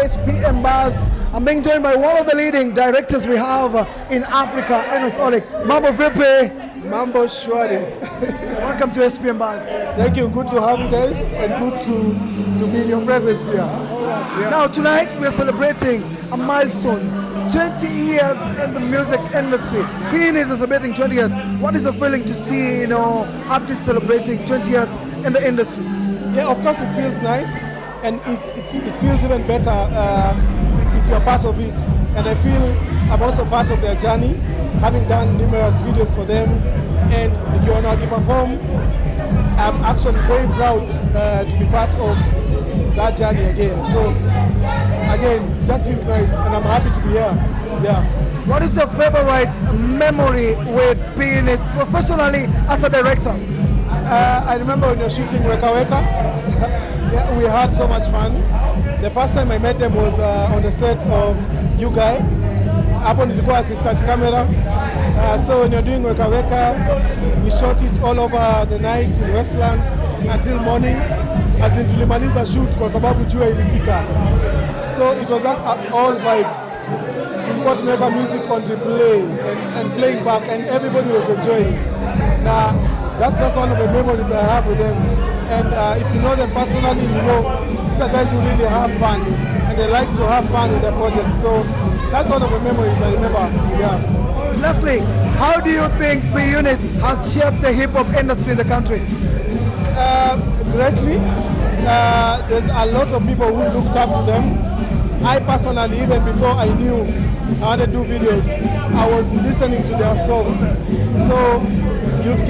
HPM Bars. I'm being joined by one of the leading directors we have in Africa, Enos Oleg. Mambo vipi? Mambo shwari. Welcome to HPM Bars. Thank you. Good to have you guys and good to be in your presence here. Yeah. Now tonight we're celebrating a milestone. 20 years in the music industry. Being is celebrating 20 years. What is the feeling to see, artists celebrating 20 years in the industry? Yeah, of course it feels nice, and it feels even better if you're part of it. And I feel I'm also part of their journey, having done numerous videos for them. And if you want to perform, I'm actually very proud to be part of that journey again. So again, it just feels nice, and I'm happy to be here. Yeah. What is your favorite memory with being it professionally as a director? I remember when we were shooting Weka Weka. Yeah, we had so much fun. The first time I met them was on the set of You Guy. Hapo nilikuwa assistant camera. So when you're doing Weka Weka, we shot it all over the night in Westlands until morning. As in tulimaliza shoot kwa sababu jua ilifika. So it was just all vibes. Tulikuwa tumeweka music on replay and playing back, and everybody was enjoying. Now, that's just one of the memories I have with them. And if you know them personally, you know these are guys who really have fun, and they like to have fun with their project. So that's one of the memories I remember. Yeah. Lastly, how do you think P-Unit has shaped the hip-hop industry in the country? Greatly. There's a lot of people who looked up to them. I personally, even before I knew how to do videos, I was listening to their songs. So you'd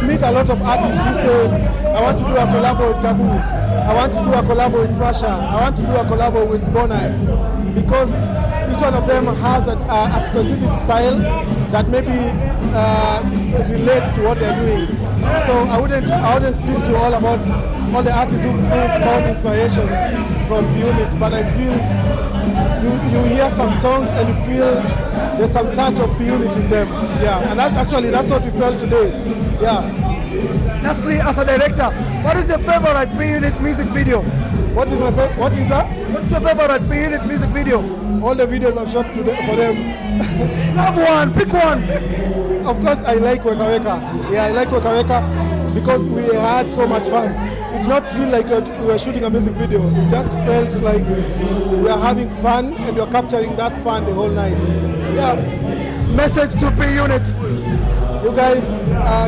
meet a lot of artists who say, I want to do a collab with Gabu, I want to do a collab with Frasha, I want to do a collab with Bonai, because each one of them has a specific style that maybe relates to what they're doing. So I wouldn't speak to all about all the artists who found inspiration from Unit, but I feel you hear some songs and you feel there's some touch of Unit in them. Yeah, and that's what we felt today. Yeah. Lastly, as a director, what is your favorite P-Unit music video? What is my favorite? What is that? What's your favorite P-Unit music video? All the videos I've shot for them. Love one, pick one. Of course, I like Weka Weka. Yeah, I like Weka Weka because we had so much fun. It did not feel like we were shooting a music video. It just felt like we are having fun and we are capturing that fun the whole night. Yeah. Message to P-Unit. You guys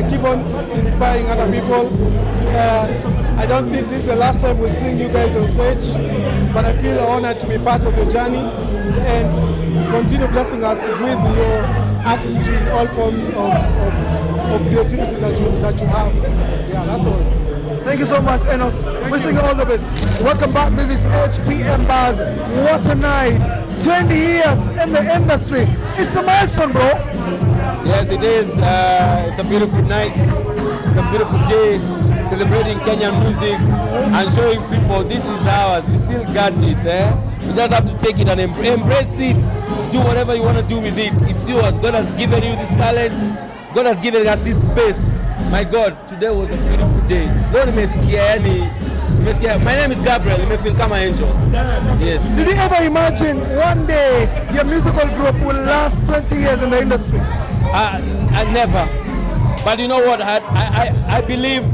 keep on inspiring other people. I don't think this is the last time we'll see you guys on stage, but I feel honored to be part of your journey and continue blessing us with your artistry in all forms of creativity that you have. Yeah, that's all. Thank you so much, Enos. Wishing you all the best. Welcome back. This is HPM Bars. What a night. 20 years in the industry. It's a milestone, bro. Yes, it is. It's a beautiful night. It's a beautiful day. Celebrating Kenyan music and showing people this is ours. We still got it. You just have to take it and embrace it. Do whatever you want to do with it. It's yours. God has given you this talent. God has given us this space. My God, today was a beautiful day. Don't nimesikia yani. My name is Gabriel. You may feel kama angel. Yes. Did you ever imagine one day your musical group will last 20 years in the industry? I never. But you know what? I believe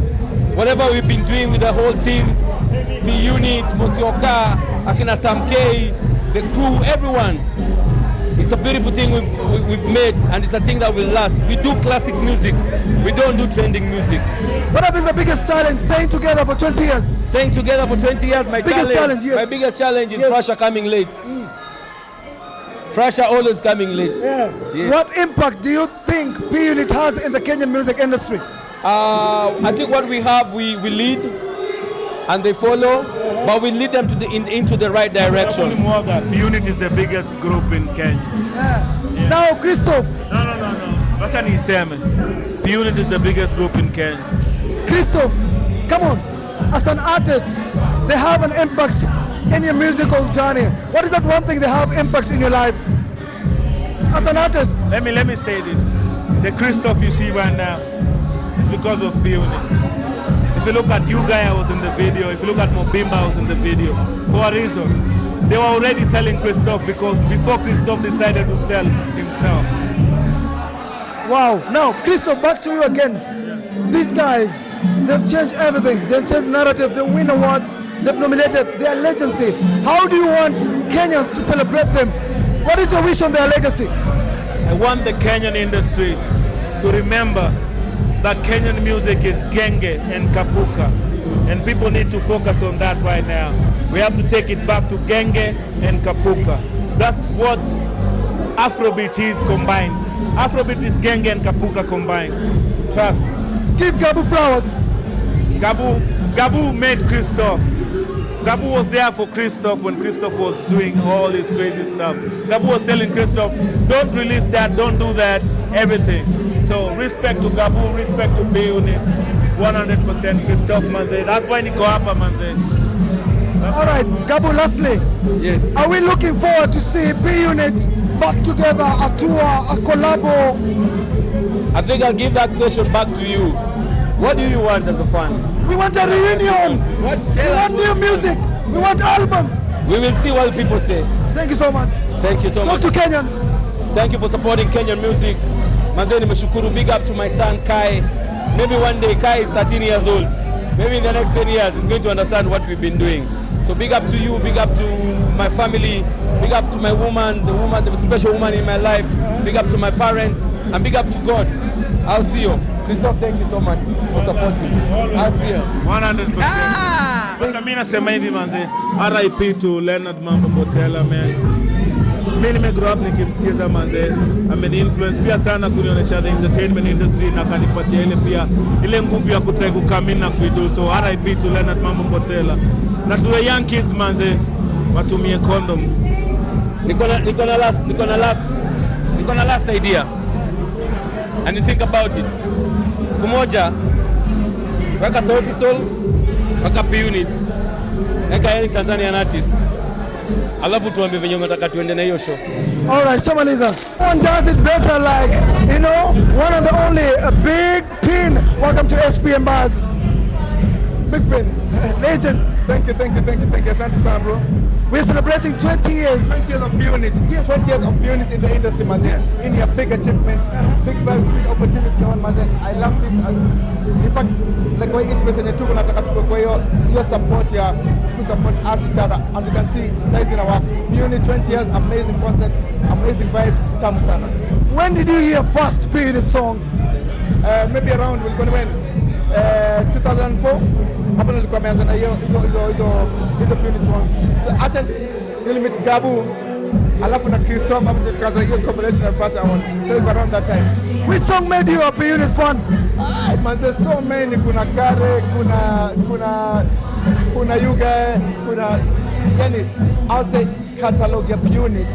whatever we've been doing with the whole team, the unit, Mosioka, Akina Samkei, the crew, everyone, it's a beautiful thing we've made, and it's a thing that will last. We do classic music. We don't do trending music. What has been the biggest challenge, staying together for 20 years? Staying together for 20 years, my biggest challenge, yes. My biggest challenge is Frasha coming late. Frasha always coming late. Yeah. Yes. What impact do you think P-Unit has in the Kenyan music industry? I think what we have, we lead and they follow, but we lead them to into the right direction. P-Unit is the biggest group in Kenya. Yeah. Now, Christoph. No. What are you saying? P-Unit is the biggest group in Kenya. Christoph, come on. As an artist, they have an impact in your musical journey. What is that one thing they have impact in your life? As an artist. Let me say this. The Christoph you see right now is because of P-Unit. If you look at Ugaya was in the video, if you look at Mobimba was in the video, for a reason. They were already selling Christoph because before Christoph decided to sell himself. Wow. Now, Christoph, back to you again. These guys, they've changed everything. They've changed narrative. They win awards. They've nominated their legacy. How do you want Kenyans to celebrate them? What is your wish on their legacy? I want the Kenyan industry to remember that Kenyan music is genge and kapuka. And people need to focus on that right now. We have to take it back to genge and kapuka. That's what Afrobeat is combined. Afrobeat is genge and kapuka combined. Trust. Give Gabu flowers. Gabu made Christoph. Gabu was there for Christoph when Christoph was doing all this crazy stuff. Gabu was telling Christoph, don't release that, don't do that, everything. So respect to Gabu, respect to B-Unit, 100% Christoph manze. That's why niko hapa manze. All right, Gabu, lastly, Yes. are we looking forward to see B-Unit back together, a tour, a collabo? I think I'll give that question back to you. What do you want as a fan? We want a reunion. What? We want new music. We want album. We will see what people say. Thank you so much. Thank you so Talk much. to Kenyans. Thank you for supporting Kenyan music. Manze nimeshukuru. Big up to my son Kai. Maybe one day Kai is 13 years old. Maybe in the next 10 years he's going to understand what we've been doing. So big up to you, big up to my family, big up to my woman, the special woman in my life, big up to my parents, and big up to God. I'll see you. Christoph, thank you so much for supporting. I'll see you. 100%. Sasa mimi nasema hivi manze, RIP to Leonard Mambo Botella man. Mimi nimegrow up nikimsikiza manze, ameni-influence pia sana kunionyesha the entertainment industry na kanipatia ile nguvu ya kutry kukamina na kuidu. So RIP to Leonard Mambo Botella. Na to the young kids manze, watumie condom. Niko na last idea. And you think about it. Siku moja weka Sauti Sol, weka P-Unit, weka any Tanzanian artist, alafu tuambie venye unataka tuende na hiyo show. All right, Shamaliza. One does it better, like, you know, one and the only, a Big Pin. Welcome to SPM Bars. Big Pin. Legend. Thank you. Asante sana bro. We're celebrating 20 years. 20 years of unit. Yes. 20 years of unit in the industry, man. Yes. In your big achievement, big vibe, big opportunity on, man. I love this. In fact, like why it's message tuko nataka tuko kwa hiyo support ya to support us each other, and you can see size in our unit 20 years, amazing concept, amazing vibes, tamu sana. When did you hear first P-Unit song? Maybe around we're going to win 2004. Hapo nilikuwa ameanza na hizo P-Unit songs. So acha nilimit Gabu alafu na Christoph hapo ndio tukaanza hiyo collaboration na first one. So it was around that time. Which song made you a P-Unit fan? Man, there's so many. Kuna Kare, kuna Yuga, yani I'll say catalog ya P-Unit.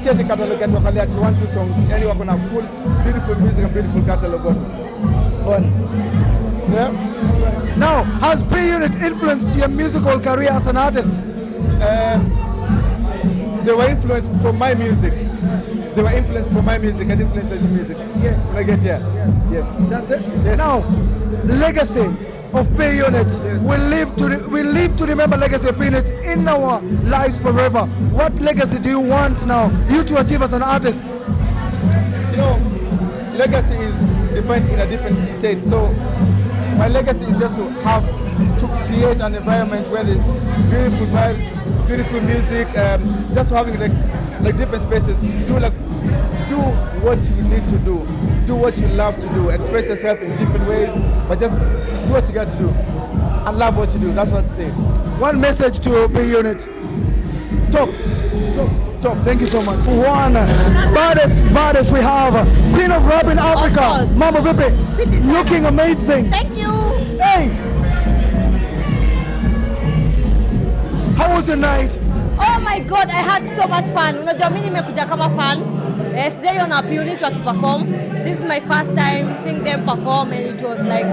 Si ati catalog ya tuangalia ati 1-2 songs. Yani wako na full beautiful music and beautiful catalog on. Yeah. Now, has P-Unit influenced your musical career as an artist? They were influenced from my music. I influenced the music. Yeah. When I get here. Yeah. Yes. That's it? Yes. Now, legacy of P-Unit. Yes. We live to remember legacy of P-Unit in our lives forever. What legacy do you want now, you to achieve as an artist? You know, legacy is defined in a different state. So my legacy is just to create an environment where there's beautiful vibes, beautiful music, just having like different spaces. Do what you need to do what you love to do, express yourself in different ways, but just do what you got to do and love what you do. That's what I'm saying. One message to P-Unit. Top. Thank you so much. One baddest we have, Queen of Rap in Africa, Mambo Vipi, looking amazing. Thank you. Hey, how was your night? Oh my God, I had so much fun. Unajua mimi nimekuja kama fan. Sijaiona P-Unit wakiperform. This is my first time seeing them perform, and it was like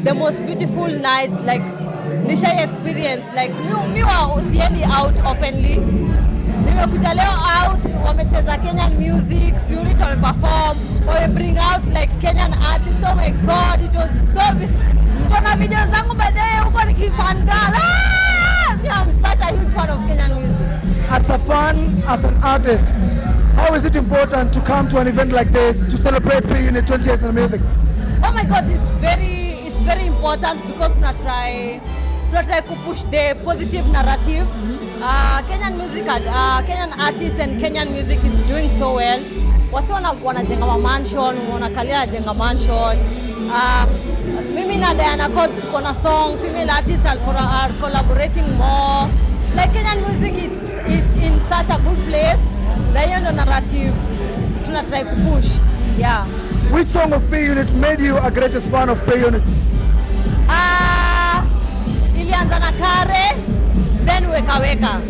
the most beautiful nights, like nishai experience. Like mi siendi out oftenly. Nimekuja leo out, wamecheza Kenyan music, P-Unit wameperform, bring out like Kenyan artists. Oh my God, it was so Kuna video zangu baadaye huko nikifangala. I'm such a huge fan of Kenyan music. As a fan, as an artist, how is it important to come to an event like this to celebrate P Unit 20 years in music? Oh my God, it's very important because try to push the positive narrative. Kenyan music, Kenyan artists and Kenyan music is doing so well. Wasi wanajenga mansion, wanakalia jenga mansion. Mimi na Diana Court tuko na song, female artists are collaborating more. Like Kenyan music it's in such a good place. Na hiyo ndo narrative try to push. Yeah. Which song of P Unit made you a greatest fan of P Unit? Ilianza na Kare, then Weka.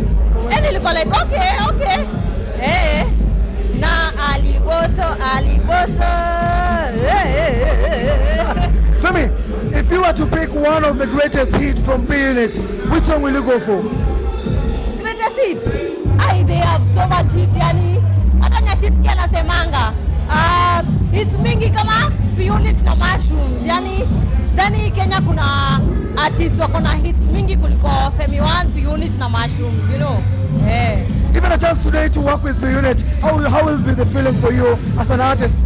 And ilikuwa like okay. Na aliboso. Femi, if you were to pick one of the greatest hits from P Unit, which song will you go for? Greatest hits? They have so much hit yani. Hata Nyashitsky anasemanga. Hits mingi kama P Unit na Mushrooms. Yani ndani Kenya kuna artists wako na hits mingi kuliko Femi One, P Unit na Mushrooms, you know. Yeah. Given a chance today to work with P Unit, how will be the feeling for you as an artist?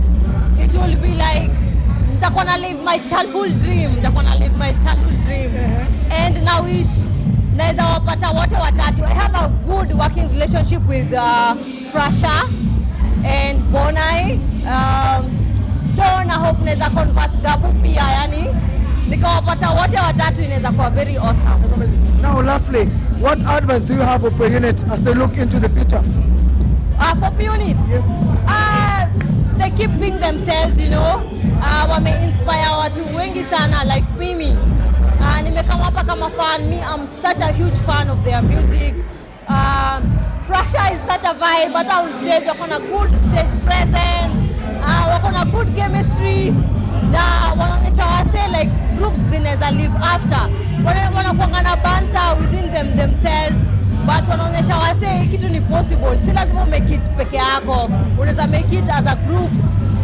It will be like nitakuwa na live my childhood dream. And now wish naweza wapata wote watatu. I have a good working relationship with Frasha and Bonai. So na hope naweza convert Gabu pia yani. Nikawapata wote watatu inaweza kuwa very awesome. Now lastly, what advice do you have for P Unit as they look into the future? For P Unit? Yes. They keep being themselves, you know. Wame-inspire watu wengi sana like mimi. Nimekama hapa kama fan. Me, I'm such a huge fan of their music. Frasha is such a vibe. Hata on stage, wako na good stage presence. Wako na good chemistry. Na wanaonyesha wase like groups zinaweza live after. Wanakuanga na banter within themselves. But wanaonyesha wase kitu ni possible. Si lazima make it peke yako. Unaweza make it as a group.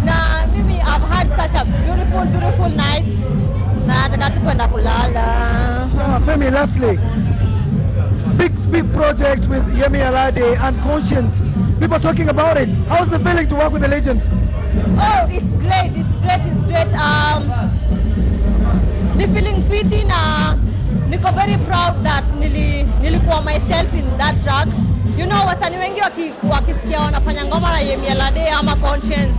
Na mimi I've had such a beautiful night. Na nataka tu kwenda kulala. Femi, lastly, big project with Yemi Alade and Conscience. People talking about it. How's the feeling to work with the legends? Oh, it's great. Ni feeling fiti na niko very proud that nilikuwa myself in that track. You know, wasanii wengi wakisikia wanafanya ngoma na Yemi Alade ama Conscience,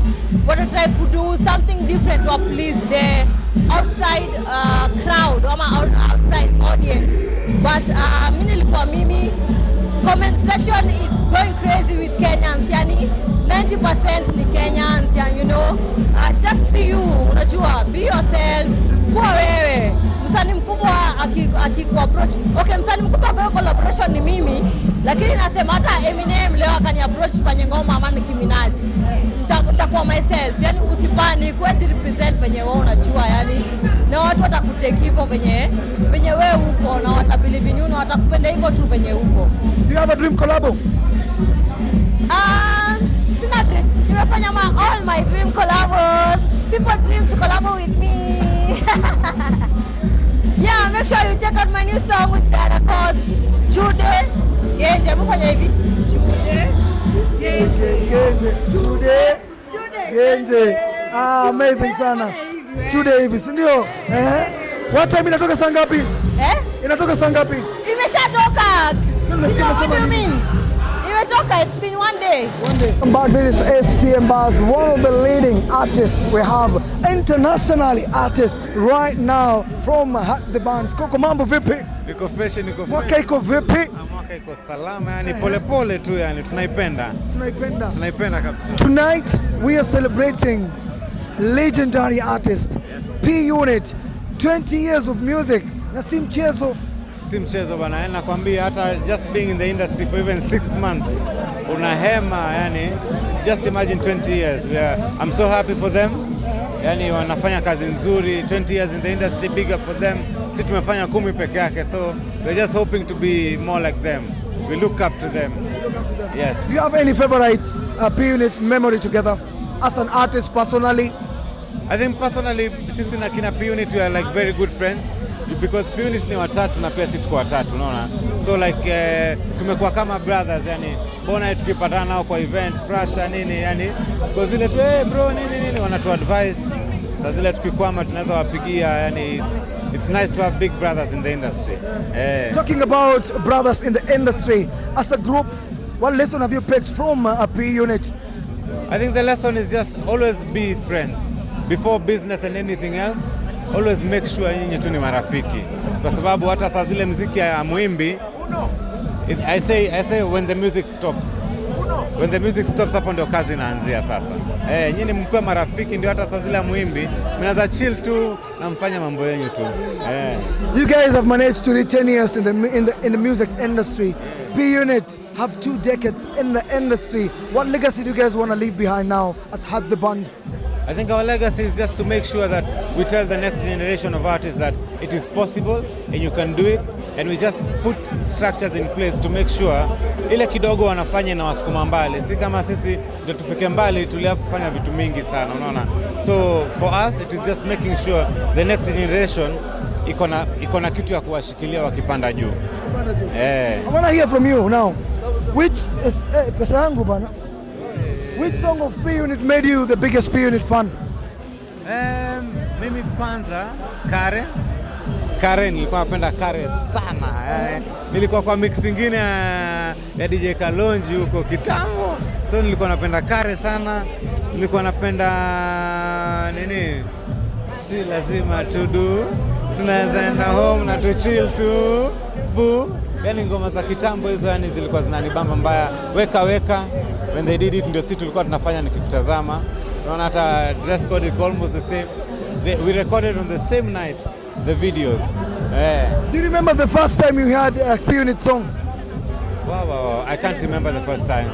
wanatry to do something different to please the outside crowd ama outside audience. But mimi nilikuwa mimi. Comment section, it's going crazy with Kenyans. Yani 90% ni Kenyans, yani, you know. Just be you, unajua, be yourself. Kuwa wewe. Msanii mkubwa akikuapproach. Okay, msanii mkubwa kwa collaboration ni mimi, lakini nasema hata Eminem leo akani approach fanye ngoma ama Nicki Minaj. Nitakuwa myself. Yani usipani kueji represent venye wewe unajua yani. Na watu watakutake hivyo venye wewe uko na watabelieve in you na watakupenda hivyo tu venye uko. Do you have a dream collabo? Sina dream. Nimefanya all my dream collabos. People dream to collabo with me. Yeah, make sure you check out my new song with Diana Court. Chude. Genje, mfanya hivi. Genje. Amazing sana. Chude hivi, si ndio? What time inatoka saa ngapi? Inatoka saa ngapi? Imeshatoka. What do you mean? Imetoka, it's been one day. Come back, this is SPM Bars, one of the leading artists we have, internationally artists right now from the bands. Koko, mambo vipi? Niko fresh. Mwaka iko vipi? Mwaka iko salama, yani pole tu, yani tunaipenda kabisa. Tonight we are celebrating legendary artist P Unit, 20 years of music. Na si mchezo bana, yani nakwambia hata just being in the industry for even 6 months unahema, yani just imagine 20 years. I'm so happy for them. Yani wanafanya kazi nzuri, 20 years in the industry, big up for them. Sisi tumefanya 10 peke yake, so we're just hoping to be more like them. We look up to them. Yes. Do you have any favorite P Unit memory together as an artist personally? I think personally, sisi na kina P-Unit, we are like very good friends because P-Unit ni watatu na pia sisi tuko watatu, unaona. So like tumekuwa kama brothers, yani bona tukipatana nao kwa event frasha nini, yani kwa zile tu bro nini wanatu advice. Sasa zile tukikwama tunaweza wapigia, yani it's nice to have big brothers in the industry. Talking about brothers in the industry, as a group, what lesson have you picked from a P-Unit? I think the lesson is just always be friends. Before business and anything else, always make sure nyinyi tu ni marafiki. Kwa sababu hata saa zile muziki ya muimbi, I say when the music stops. When the music stops, hapo ndio kazi inaanzia sasa. Nyinyi mkuwe marafiki ndio hata saa zile muimbi, mnaanza chill tu na mfanya mambo yenu tu. You guys have managed to reach 10 years in the music industry. P-Unit have 2 decades in the industry. What legacy do you guys want to leave behind now as Had the Band? I think our legacy is just to make sure that we tell the next generation of artists that it is possible and you can do it, and we just put structures in place to make sure ile kidogo wanafanya na wasukuma mbali. Si kama sisi ndio tufike mbali, tuliafu kufanya vitu mingi sana, unaona. So for us it is just making sure the next generation iko na kitu ya kuwashikilia wakipanda juu. I want to hear from you now. Which is pesa yangu bana. Which song of P-Unit made you the biggest P-Unit fan? Mimi kwanza Kare nilikuwa napenda Kare sana. Nilikuwa kwa mix nyingine ya DJ Kalonji huko kitambo. So nilikuwa napenda Kare sana. Nilikuwa napenda nini? Si lazima to do. Tunaweza enda home na to chill tu. Bu. Yani ngoma za kitambo hizo yani zilikuwa zinanibamba mbaya. Weka when they did it ndio sisi tulikuwa tunafanya nikikutazama. Unaona hata dress code is almost the same. We recorded on the same night the videos. Do you remember the first time you heard a P-Unit song? Wow. I can't remember the first time.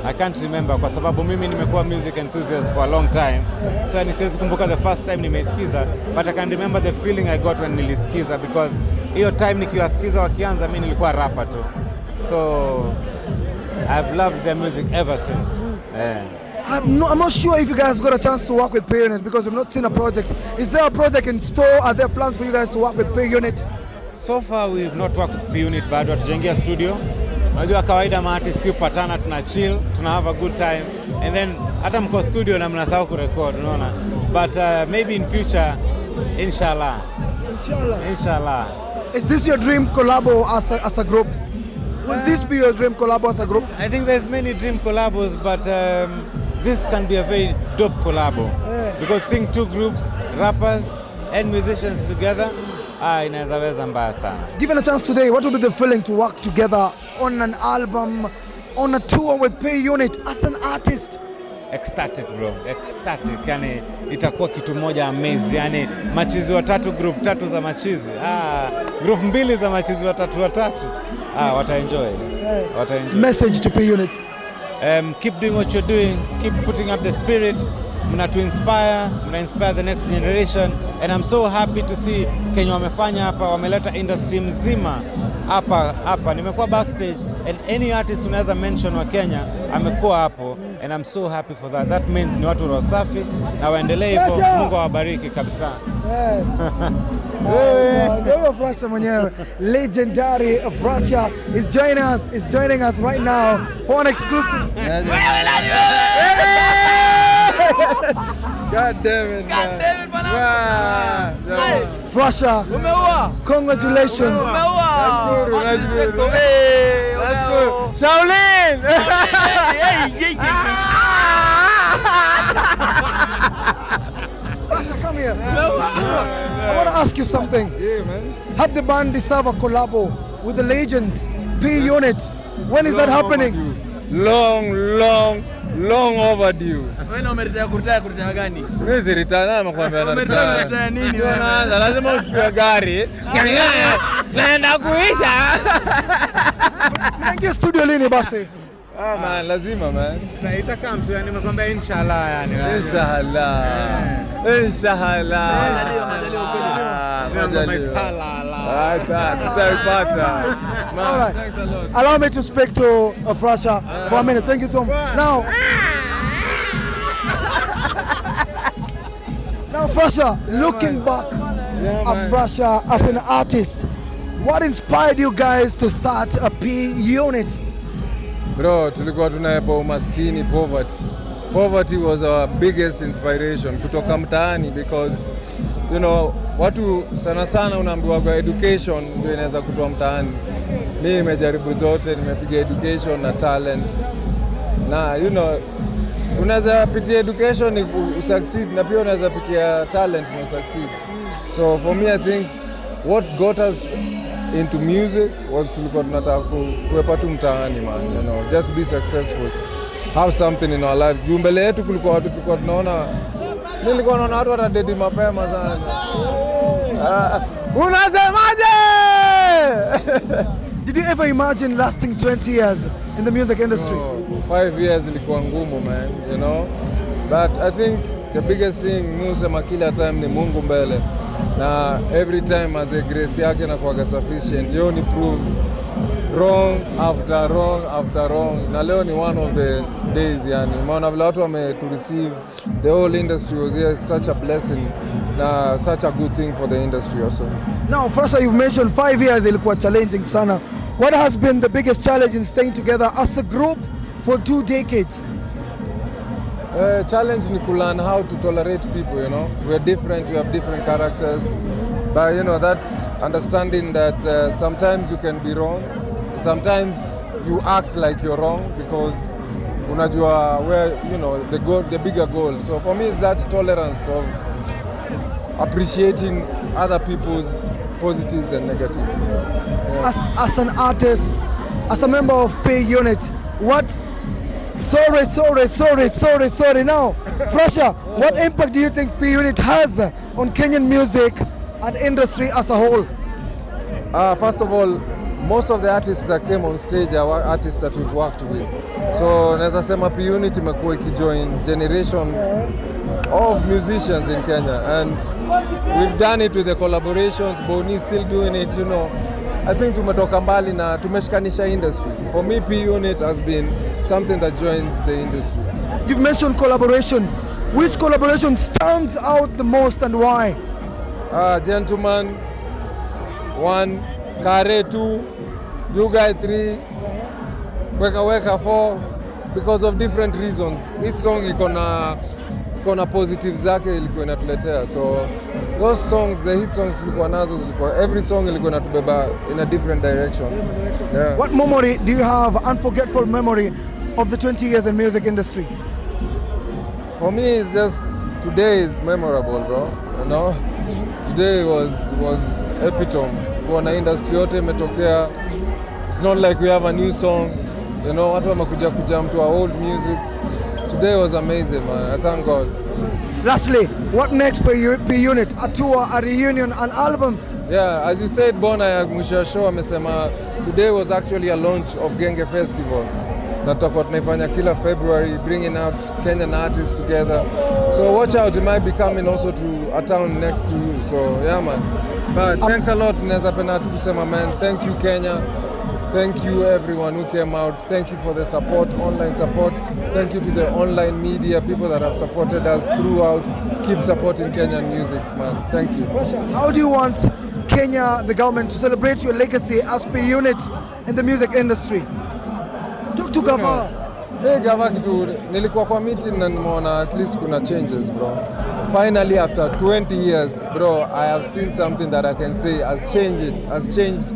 I can't remember kwa sababu mimi nimekuwa music enthusiast for a long time. So siwezi kumbuka the first time nimeisikiza, but I can remember the feeling I got when nilisikiza because hiyo time nikiwasikiza wakianza mimi nilikuwa rapper tu. So I've loved their music ever since. I'm not sure if you guys got a chance to work with P-Unit because we've not seen a project. Is there a project in store? Are there plans for you guys to work with P-Unit? So far we've not worked with P-Unit, bado hatujaingia studio. Unajua kawaida maartists si upatana, tuna chill, tuna have a good time, and then hata mko studio na mnasahau kurecord, unaona. But maybe in future, inshallah. Is this your dream collabo as a group? Will this be your dream collabo as a group? I think there's many dream collabos, but this can be a very dope collabo. Because seeing 2 groups, rappers and musicians together, inaweza mbaya sana. Given a chance today, what would be the feeling to work together on an album, on a tour with P-Unit as an artist? Ecstatic bro, ecstatic. Yani itakuwa kitu moja amazing. Yani machizi watatu, group 3 za machizi. Group 2 za machizi watatu. Wataenjoy. Message to P-Unit. Keep doing what you're doing. Keep putting up the spirit. Mna inspire the next generation, and I'm so happy to see Kenya wamefanya hapa, wameleta industry mzima hapa. Nimekuwa backstage and any artist tunaweza mention wa Kenya amekuwa hapo, and I'm so happy for that. That means ni watu roho safi na waendelee hivyo. Mungu awabariki kabisa. Ndio Frasha mwenyewe, legendary Frasha is joining us right now for an exclusive. God damn it, man. Frasha, congratulations. Nashukuru. Shaolin! Frasha, come here. I want to ask you something. Yeah, man. Had the band deserve a collabo with the legends, P-Unit? When is that happening? Long overdue. Wewe umeretire kuretire gani? Mimi si retire na nakwambia na retire. Umeretire nini wewe? Lazima usikie gari. Naenda kuisha. Naingia studio lini basi? Man, lazima man. Itakaa mtu yani nimekwambia inshallah yani. Inshallah. Tutaipata. All right. Allow me to speak to Frasha for a minute. Thank you, Tom. Now, Now, Frasha, looking back as Frasha, as an artist, what inspired you guys to start a P unit? Bro, tulikuwa tunaepa umaskini, poverty. Poverty was our biggest inspiration kutoka mtaani because you know, watu sana sana unaambiwa kwa education ndio inaweza kutoa mtaani. Mimi nimejaribu zote, nimepiga education na talent. Na you know, unaweza pitia education ni succeed na pia unaweza pitia talent na succeed. So for me I think what got us into music was tulikuwa tunataka kuepa tu mtaani man, you know, just be successful. Have something in our lives. Juu mbele yetu kulikuwa watu tulikuwa tunaona, nilikuwa naona watu watadedi mapema sana. Unasemaje? Did you ever imagine lasting 20 years in the music industry? 5 years ilikuwa ngumu man, you know. But I think the biggest thing musema kila time ni Mungu mbele. Na every time as a grace yake na kuwaga sufficient. Yo ni prove wrong after wrong after wrong. Na leo ni one of the days yani. Maana vile watu wame to receive the whole industry was here such a blessing. Na such a good thing for the industry also. Now, first you've mentioned 5 years ilikuwa challenging sana. What has been the biggest challenge in staying together as a group for 2 decades? Challenge ni learn how to tolerate people, you know. We're different, we have different characters. But you know, that understanding that sometimes you can be wrong. Sometimes you act like you're wrong because unajua where, you know, the goal, the bigger goal. So for me it's that tolerance of appreciating other people's positives and negatives. Yeah. As an artist, as a member of P unit, what Sorry. Now, Frasha, what impact do you think P unit has on Kenyan music and industry as a whole? First of all, most of the artists that came on stage are artists that we've worked with. So, naweza sema P unit imekuwa ikijoin generation of musicians in Kenya, and we've done it with the collaborations. Boni still doing it, you know. I think tumetoka mbali na tumeshikanisha industry. For me, P unit has been something that joins the industry. You've mentioned collaboration. Which collaboration stands out the most and why? Gentleman 1, Kare 2, You Guy 3, Weka 4, because of different reasons. Each song iko na positive zake ilikuwa inatuletea. So those songs, the hit songs tulikuwa nazo zilikuwa, every song ilikuwa inatubeba in a different direction. Yeah. What memory do you have, unforgettable memory of the 20 years in music industry? For me it's just today is memorable, bro. You know? Today was epitome. Kwa industry yote imetokea. It's not like we have a new song. You know, watu wamekuja mtu wa old music. Today was amazing, man. I thank God. Lastly, what next for P unit? A tour, a reunion, an album? Yeah, as you said, Bona mwisho show amesema today was actually a launch of Genge Festival. Na tutakuwa tunaifanya kila February, bringing out Kenyan artists together. So watch out, it might be coming also to a town next to you. So yeah, man. But thanks a lot, naweza penda tu kusema, man. Thank you, Kenya. Thank you everyone who came out. Thank you for the support, online support. Thank you to the online media, people that have supported us throughout. Keep supporting Kenyan music, man. Thank you. How do you want Kenya, the government, to celebrate your legacy as P unit in the music industry? Talk to Gava. Hey Gava, kitu nilikuwa kwa meeting na nimeona at least kuna changes, bro. Finally after 20 years, bro, I have seen something that I can say has changed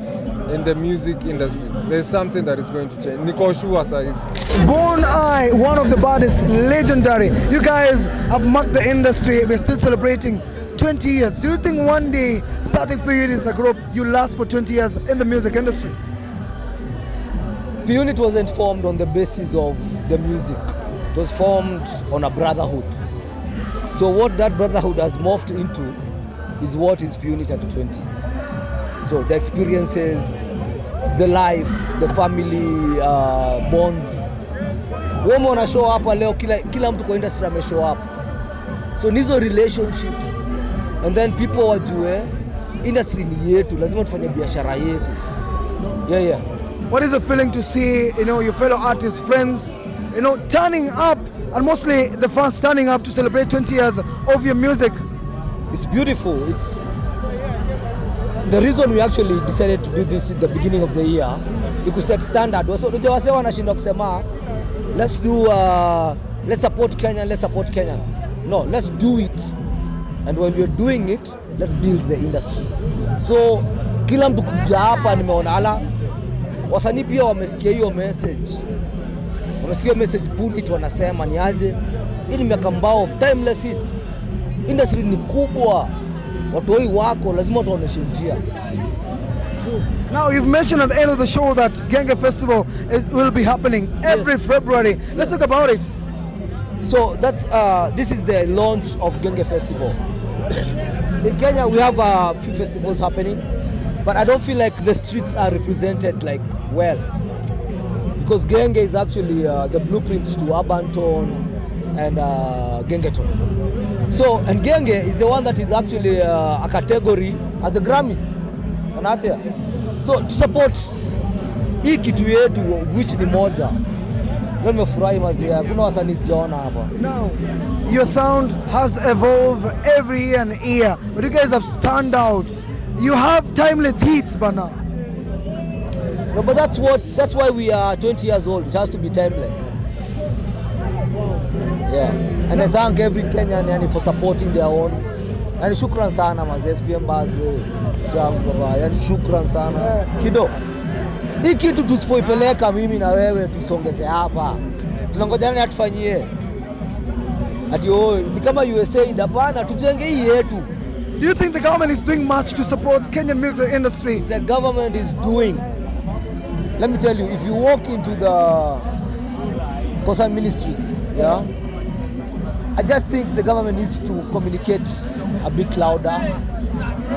in the music industry. There's something that is going to change. Niko sure size. Born I, one of the baddest, legendary. You guys have marked the industry. We're still celebrating 20 years. Do you think one day, starting P unit as a group, you last for 20 years in the music industry? P unit wasn't formed on the basis of the music. It was formed on a brotherhood. So what that brotherhood has morphed into is what is P unit at 20. So the experiences, the life, the family bonds. Wewe una show up leo, kila mtu kwa industry ame show up. So nizo relationships, and then people wajue industry ni yetu, lazima tufanye biashara yetu. Yeah. What is the feeling to see, you know, your fellow artists, friends, you know, turning up, and mostly the fans turning up to celebrate 20 years of your music? It's beautiful. It's the reason we actually decided to do this at the beginning of the year. You could set standard. So wase wanashinda kusema let's support Kenyan. No, let's do it. And when we're doing it, let's build the industry. So kila mtu kuja hapa nimeona wasanii pia wamesikia hiyo message. Wamesikia message pull it, wanasema ni aje. Hii ni miaka mbao of timeless hits. Industry ni kubwa. Watu hoi wako lazima watuoneshe njia. Now you've mentioned at the end of the show that Genge Festival will be happening every February. Let's talk about it. So that's this is the launch of Genge Festival. In Kenya we have a few festivals happening, but I don't feel like the streets are represented like well, because Genge is actually the blueprint to urban tone and Gengeton. So, and Genge is the one that is actually a category at the Grammys. So to support hii kitu yetu which ni moja. Leo nimefurahi mazia. Kuna wasanii sijaona hapa. Now, your sound has evolved every year and year, but you guys have stand out. You have timeless hits, bana. No, but that's why we are 20 years old. It has to be timeless. Yeah. And I thank every Kenyan yani for supporting their own. Yani shukran sana mazee SPM Baze. Yani shukran sana. Kido. Hii kitu tusipoipeleka mimi na wewe tusongeze hapa. Tunangojana ni atufanyie. Ati ni kama USA hapana, tujenge hii yetu. Do you think the government is doing much to support Kenyan music industry? The government is doing. Let me tell you, if you walk into the concerned ministries, yeah, I just think the government needs to communicate a bit louder.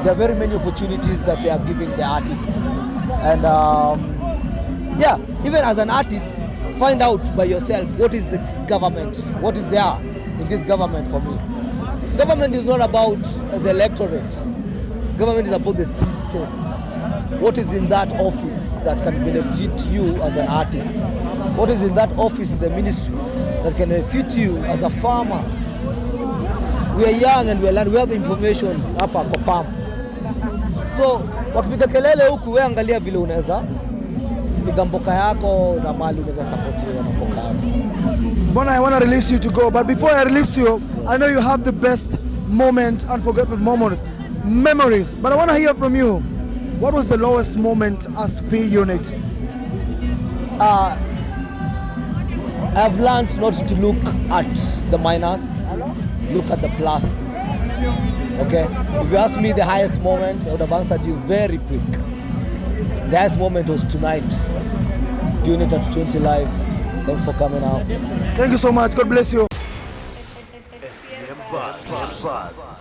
There are very many opportunities that they are giving the artists. And yeah, even as an artist, find out by yourself what is this government, what is there in this government for me. Government is not about the electorate. Government is about the systems. What is in that office that can benefit you as an artist? What is in that office in the ministry that can benefit you as a farmer? We are young and we are learning. We have information hapa kwa PAM. So wakipiga kelele huku, wewe angalia vile unaweza piga mboka yako na mali unaweza support na mboka yako. Bona, I want to release you to go, but before I release you, I know you have the best moment, unforgettable memories, but I want to hear from you. What was the lowest moment as P unit? I've learned not to look at the minus, look at the plus. Okay? If you ask me the highest moment, I would have answered you very quick. The highest moment was tonight, unit at 20 Live. Thanks for coming out. Thank you so much. God bless you. SPM Buzz.